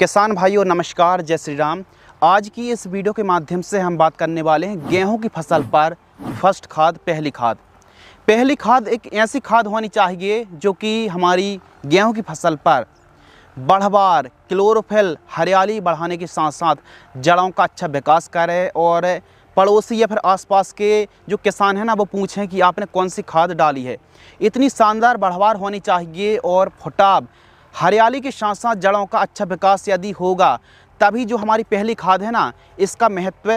किसान भाइयों नमस्कार, जय श्री राम। आज की इस वीडियो के माध्यम से हम बात करने वाले हैं गेहूं की फसल पर फर्स्ट खाद पहली खाद। पहली खाद एक ऐसी खाद होनी चाहिए जो कि हमारी गेहूं की फसल पर बढ़वार, क्लोरोफिल, हरियाली बढ़ाने के साथ साथ जड़ों का अच्छा विकास करे और पड़ोसी या फिर आसपास के जो किसान हैं ना वो पूछें कि आपने कौन सी खाद डाली है। इतनी शानदार बढ़वार होनी चाहिए और फुटाव, हरियाली के साथ साथ जड़ों का अच्छा विकास यदि होगा तभी जो हमारी पहली खाद है ना इसका महत्व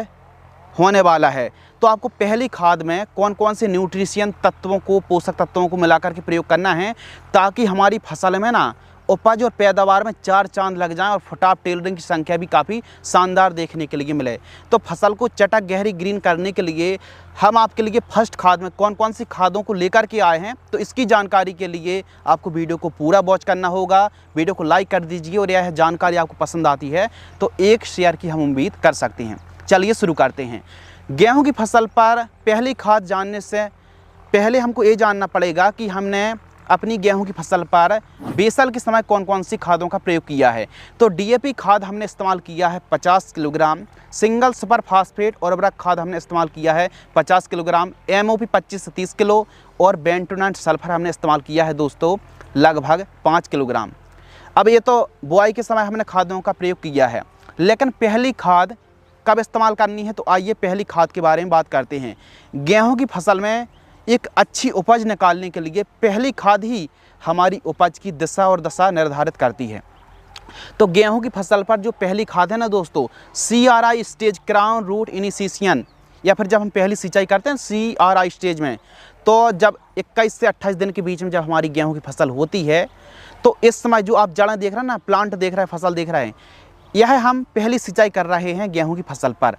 होने वाला है। तो आपको पहली खाद में कौन कौन से न्यूट्रिशियन तत्वों को, पोषक तत्वों को मिलाकर के प्रयोग करना है ताकि हमारी फसल में ना उपज और पैदावार में चार चांद लग जाएं और फुटाव, टेलरिंग की संख्या भी काफ़ी शानदार देखने के लिए मिले। तो फसल को चटक गहरी ग्रीन करने के लिए हम आपके लिए फर्स्ट खाद में कौन कौन सी खादों को लेकर के आए हैं, तो इसकी जानकारी के लिए आपको वीडियो को पूरा वॉच करना होगा। वीडियो को लाइक कर दीजिए और यह जानकारी आपको पसंद आती है तो एक शेयर की हम उम्मीद कर सकते हैं। चलिए शुरू करते हैं। गेहूँ की फसल पर पहली खाद जानने से पहले हमको ये जानना पड़ेगा कि हमने अपनी गेहूं की फसल पर बेसल के समय कौन कौन सी खादों का प्रयोग किया है। तो डीएपी खाद हमने इस्तेमाल किया है 50 किलोग्राम, सिंगल सुपर फास्फेट और उर्वरक खाद हमने इस्तेमाल किया है 50 किलोग्राम, एमओपी 25 से 30 किलो और बेंटोनाइट सल्फर हमने इस्तेमाल किया है दोस्तों लगभग 5 किलोग्राम। अब ये तो बुआई के समय हमने खादों का प्रयोग किया है, लेकिन पहली खाद कब इस्तेमाल करनी है, तो आइए पहली खाद के बारे में बात करते हैं। गेहूँ की फसल में एक अच्छी उपज निकालने के लिए पहली खाद ही हमारी उपज की दिशा और दशा निर्धारित करती है। तो गेहूं की फसल पर जो पहली खाद है ना दोस्तों, CRI stage, crown root initiation, या फिर जब हम पहली सिंचाई करते हैं CRI स्टेज में, तो जब 21 से 28 दिन के बीच में जब हमारी गेहूं की फसल होती है तो इस समय जो आप जड़ें देख रहे हैं ना, प्लांट देख रहे हैं, फसल देख रहे हैं, यह हम पहली सिंचाई कर रहे हैं गेहूँ की फसल पर।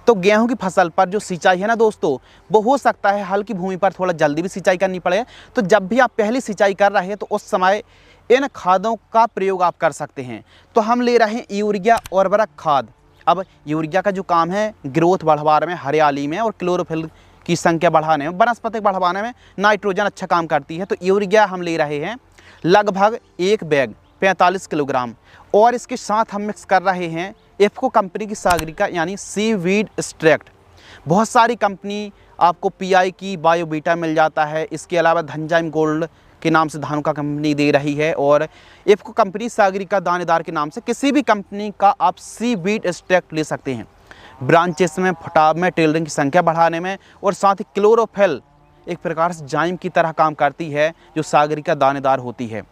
तो गेहूं की फसल पर जो सिंचाई है ना दोस्तों, वो हो सकता है हल्की भूमि पर थोड़ा जल्दी भी सिंचाई करनी पड़े। तो जब भी आप पहली सिंचाई कर रहे हैं तो उस समय इन खादों का प्रयोग आप कर सकते हैं। तो हम ले रहे हैं यूरिया और उर्वरक खाद। अब यूरिया का जो काम है ग्रोथ बढ़वाने में, हरियाली में और क्लोरोफिल की संख्या बढ़ाने में, वनस्पति बढ़वाने में नाइट्रोजन अच्छा काम करती है। तो यूरिया हम ले रहे हैं लगभग 1 बैग 45 किलोग्राम और इसके साथ हम मिक्स कर रहे हैं इफको कंपनी की सागरिका यानी सीवीड एक्सट्रैक्ट। बहुत सारी कंपनी आपको PI की बायोबीटा मिल जाता है, इसके अलावा धनजाइम गोल्ड के नाम से धानुका कंपनी दे रही है और इफको कंपनी सागरिका दानेदार के नाम से किसी भी कंपनी का आप सीवीड एक्सट्रैक्ट ले सकते हैं। ब्रांचेस में, फुटाव में, टेलरिंग की संख्या बढ़ाने में और साथ ही क्लोरोफिल एक प्रकार से जाइम की तरह काम करती है जो सागरिका दानेदार होती है।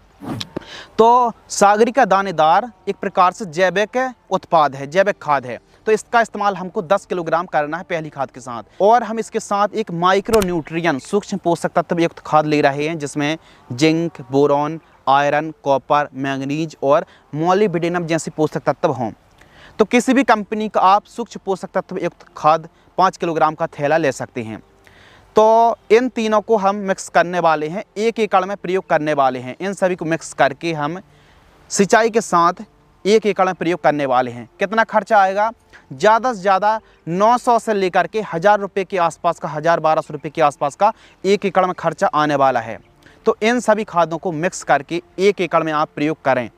तो सागरिका दानेदार एक प्रकार से जैविक उत्पाद है, जैविक खाद है। तो इसका इस्तेमाल हमको 10 किलोग्राम करना है पहली खाद के साथ। और हम इसके साथ एक माइक्रो न्यूट्रिएंट, सूक्ष्म पोषक तत्व युक्त खाद ले रहे हैं जिसमें zinc, boron, iron, copper, manganese और मोलिब्डेनम जैसे पोषक तत्व हों। तो किसी भी कंपनी का आप सूक्ष्म पोषक तत्व युक्त खाद 5 किलोग्राम का थैला ले सकते हैं। तो इन तीनों को हम मिक्स करने वाले हैं, 1 एकड़ में प्रयोग करने वाले हैं। इन सभी को मिक्स करके हम सिंचाई के साथ 1 एकड़ में प्रयोग करने वाले हैं। कितना खर्चा आएगा? ज़्यादा से ज़्यादा 900 से लेकर के 1000 रुपये के आसपास का, 1000-1200 रुपये के आसपास का 1 एकड़ में खर्चा आने वाला है। तो इन सभी खादों को मिक्स करके 1 एकड़ में आप प्रयोग करें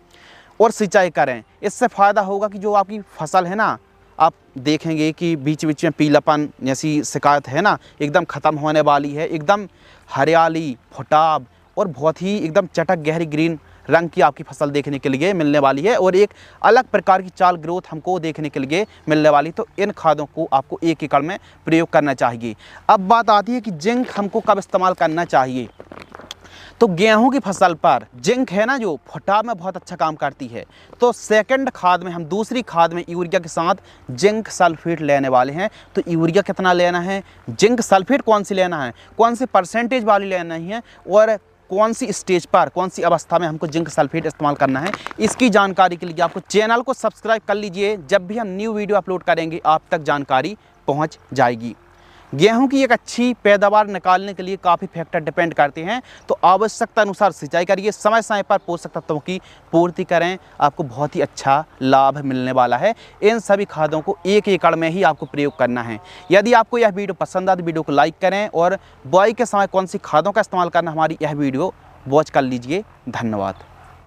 और सिंचाई करें। इससे फ़ायदा होगा कि जो आपकी फसल है ना, आप देखेंगे कि बीच बीच में पीलापन जैसी शिकायत है ना, एकदम ख़त्म होने वाली है। एकदम हरियाली, फुटाव और बहुत ही एकदम चटक गहरी ग्रीन रंग की आपकी फसल देखने के लिए मिलने वाली है और एक अलग प्रकार की चाल ग्रोथ हमको देखने के लिए मिलने वाली। तो इन खादों को आपको 1 एकड़ में प्रयोग करना चाहिए। अब बात आती है कि जिंक हमको कब इस्तेमाल करना चाहिए। तो गेहूं की फसल पर जिंक है ना, जो फुटाव में बहुत अच्छा काम करती है। तो सेकंड खाद में हम, दूसरी खाद में यूरिया के साथ जिंक सल्फेट लेने वाले हैं। तो यूरिया कितना लेना है, जिंक सल्फेट कौन सी लेना है, कौन सी परसेंटेज वाली लेना है और कौन सी स्टेज पर, कौन सी अवस्था में हमको जिंक सल्फेट इस्तेमाल करना है, इसकी जानकारी के लिए आपको चैनल को सब्सक्राइब कर लीजिए। जब भी हम न्यू वीडियो अपलोड करेंगे आप तक जानकारी पहुँच जाएगी। गेहूं की एक अच्छी पैदावार निकालने के लिए काफ़ी फैक्टर डिपेंड करते हैं। तो आवश्यकता अनुसार सिंचाई करिए, समय समय पर पोषक तत्वों की पूर्ति करें, आपको बहुत ही अच्छा लाभ मिलने वाला है। इन सभी खादों को 1 एकड़ में ही आपको प्रयोग करना है। यदि आपको यह वीडियो पसंद आए तो वीडियो को लाइक करें और बुआई के समय कौन सी खादों का इस्तेमाल करना, हमारी यह वीडियो वॉच कर लीजिए। धन्यवाद।